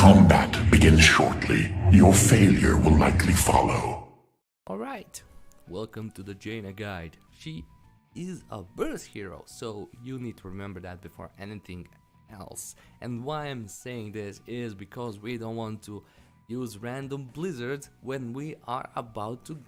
Combat begins shortly. Your failure will likely follow. Alright, welcome to the Jaina guide. She is a burst hero, so you need to remember that before anything else. And why I'm saying this is because we don't want to use random blizzards when we are about to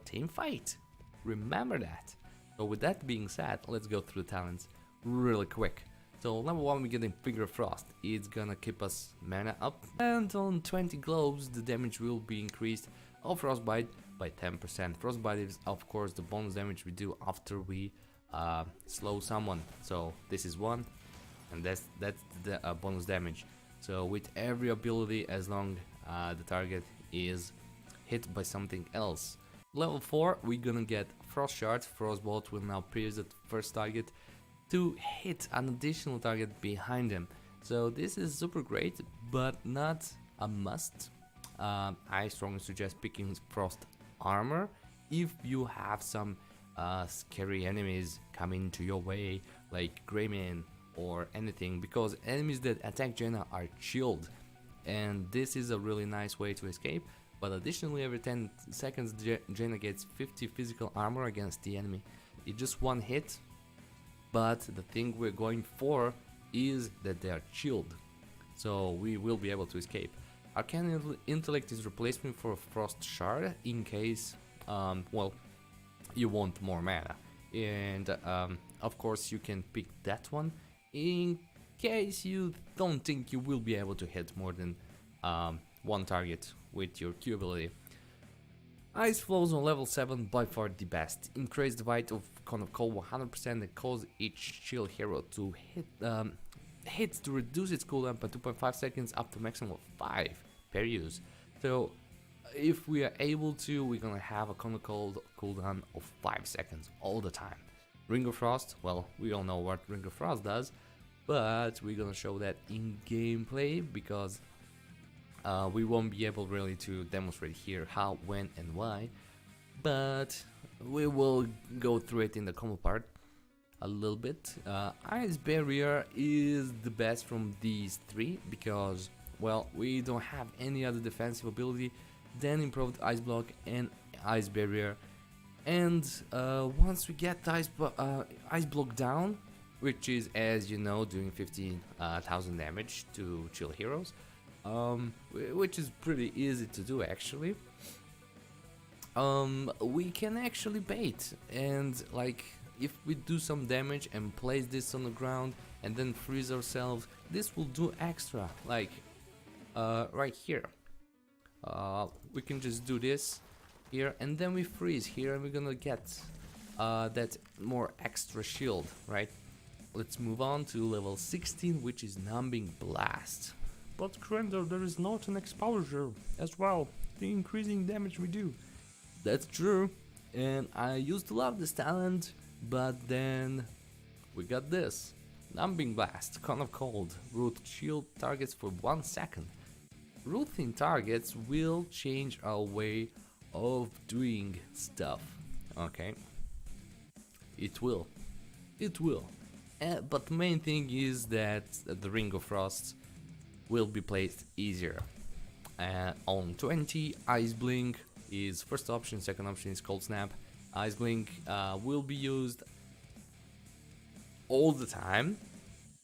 team fight. Remember that. So with that being said, let's go through the talents really quick. So number 1, we're getting Finger Frost. It's gonna keep us mana up, and on 20 globes the damage will be increased of Frostbite by 10%. Frostbite is of course the bonus damage we do after we slow someone. So this is 1, and that's the bonus damage. So with every ability, as long the target is hit by something else. Level 4, we're gonna get Frost Shard. Frostbolt will now pierce the first target to hit an additional target behind him. So this is super great, but not a must. I strongly suggest picking Frost Armor if you have some scary enemies coming to your way, like Greyman or anything, because enemies that attack Jaina are chilled, and this is a really nice way to escape. But additionally, every 10 seconds Jaina gets 50 physical armor against the enemy. It's just one hit, but the thing we're going for is that they are chilled, so we will be able to escape. Arcane Intellect is replacement for Frost Shard in case, well, you want more mana. And of course you can pick that one in case you don't think you will be able to hit more than one target with your Q ability. Ice Flows on level 7, by far the best. Increase the bite of Cone of Cold 100% and cause each shield hero to hit hits to reduce its cooldown by 2.5 seconds up to maximum of 5 per use. So if we are able to, we're gonna have a Cone of Cold cooldown of 5 seconds all the time. Ring of Frost, well, we all know what Ring of Frost does, but we're gonna show that in gameplay because we won't be able really to demonstrate here how, when and why, but we will go through it in the combo part a little bit. Ice Barrier is the best from these 3 because, well, we don't have any other defensive ability than improved Ice Block and Ice Barrier. And once we get Ice Block down, which is, as you know, doing 15,000 damage to chill heroes, which is pretty easy to do actually, we can actually bait, and like if we do some damage and place this on the ground and then freeze ourselves, this will do extra, like right here. We can just do this here and then we freeze here and we're gonna get that more extra shield, right? Let's move on to level 16, which is Numbing Blast. But Krendoria, there is not an exposure as well, the increasing damage we do. That's true, and I used to love this talent, but then we got this. Numbing Blast, Cone of Cold, root shield targets for 1 second. Rooting targets will change our way of doing stuff, okay? It will. But the main thing is that the Ring of Frost will be placed easier. On 20, Ice Blink is first option, second option is Cold Snap. Ice Blink will be used all the time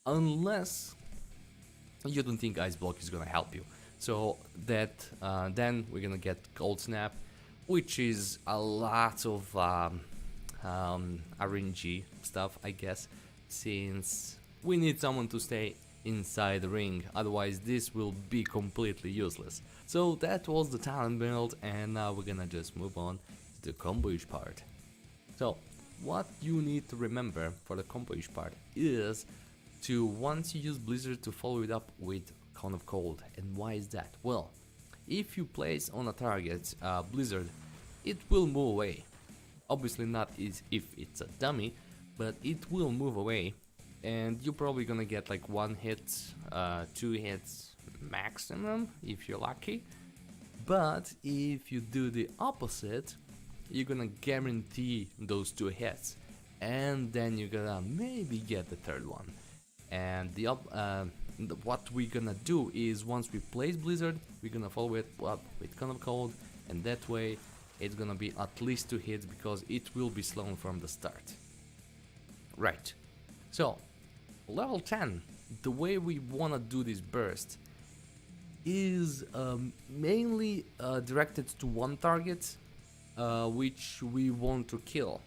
unless you don't think Ice Block is gonna help you. So that then we're gonna get Cold Snap, which is a lot of RNG stuff, I guess, since we need someone to stay inside the ring, otherwise this will be completely useless. So that was the talent build, and now we're gonna just move on to the combo-ish part. So what you need to remember for the combo-ish part is to, once you use Blizzard, to follow it up with Cone of Cold. And why is that? Well, if you place on a target Blizzard, it will move away. Obviously not if it's a dummy, but it will move away, and you're probably gonna get like 1 hit, 2 hits maximum if you're lucky. But if you do the opposite, you're gonna guarantee those 2 hits, and then you're gonna maybe get the 3rd one. And what we're gonna do is once we place Blizzard, we're gonna follow it up with Cone of Cold, and that way it's gonna be at least 2 hits because it will be slown from the start. Right, so level 10, the way we wanna do this burst is mainly directed to one target, which we want to kill.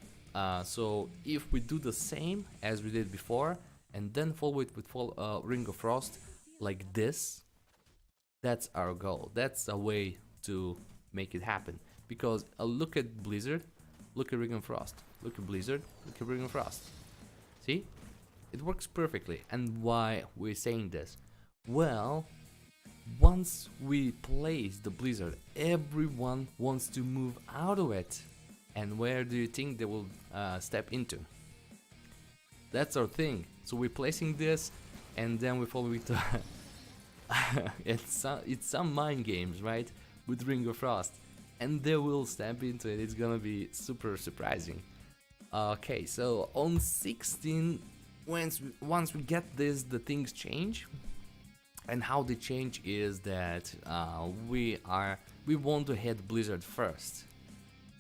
So if we do the same as we did before and then follow it with Ring of Frost like this, that's our goal. That's a way to make it happen. Because look at Blizzard, look at Ring of Frost, look at Blizzard, look at Ring of Frost. See? It works perfectly. And why we're saying this? Well, once we place the Blizzard, everyone wants to move out of it. And where do you think they will step into? That's our thing. So we're placing this, and then we follow it. It's some mind games, right? With Ring of Frost, and they will step into it. It's gonna be super surprising. Okay, so on 16, once we get this, the things change. And how they change is that we want to hit Blizzard first,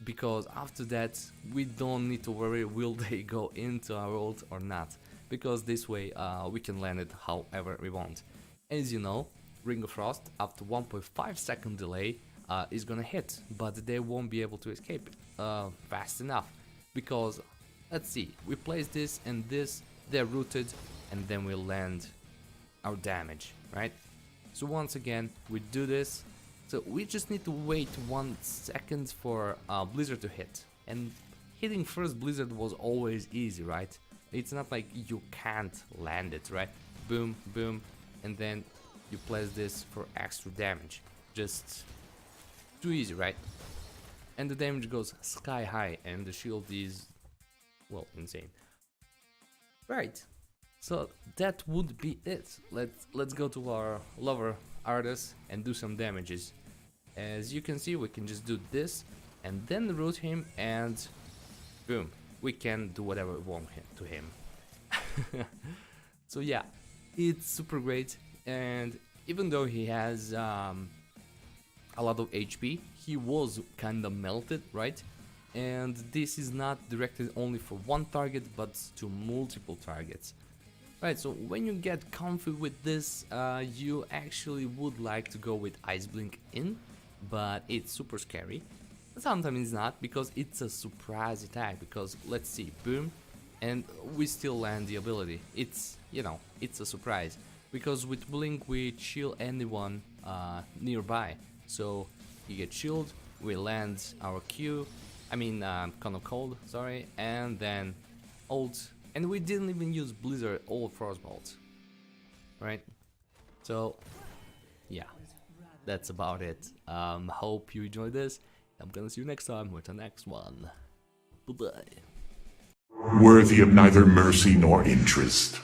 because after that we don't need to worry will they go into our ult or not, because this way we can land it however we want. As you know, Ring of Frost after 1.5 second delay is gonna hit, but they won't be able to escape fast enough, because let's see, we place this and this, they're rooted, and then we land our damage, right? So once again we do this, so we just need to wait 1 second for Blizzard to hit, and hitting first Blizzard was always easy, right? It's not like you can't land it, right? Boom, boom, and then you place this for extra damage. Just too easy, right? And the damage goes sky high, and the shield is, well, insane. Right. So that would be it. Let's go to our lover Arthas and do some damages. As you can see, we can just do this and then root him, and boom, we can do whatever we want to him. So yeah, it's super great, and even though he has a lot of HP, he was kinda melted, right? And this is not directed only for one target but to multiple targets. Right, so when you get comfy with this, you actually would like to go with Ice Blink in, but it's super scary. Sometimes it's not, because it's a surprise attack, because let's see, boom, and we still land the ability. It's, you know, it's a surprise, because with Blink we chill anyone nearby. So you get shielded, we land our Q, Cone of Cold, sorry, and then ult. And we didn't even use Blizzard or Frostbolt, right? So, yeah, that's about it. Hope you enjoyed this. I'm gonna see you next time with the next one. Bye-bye. Worthy of neither mercy nor interest.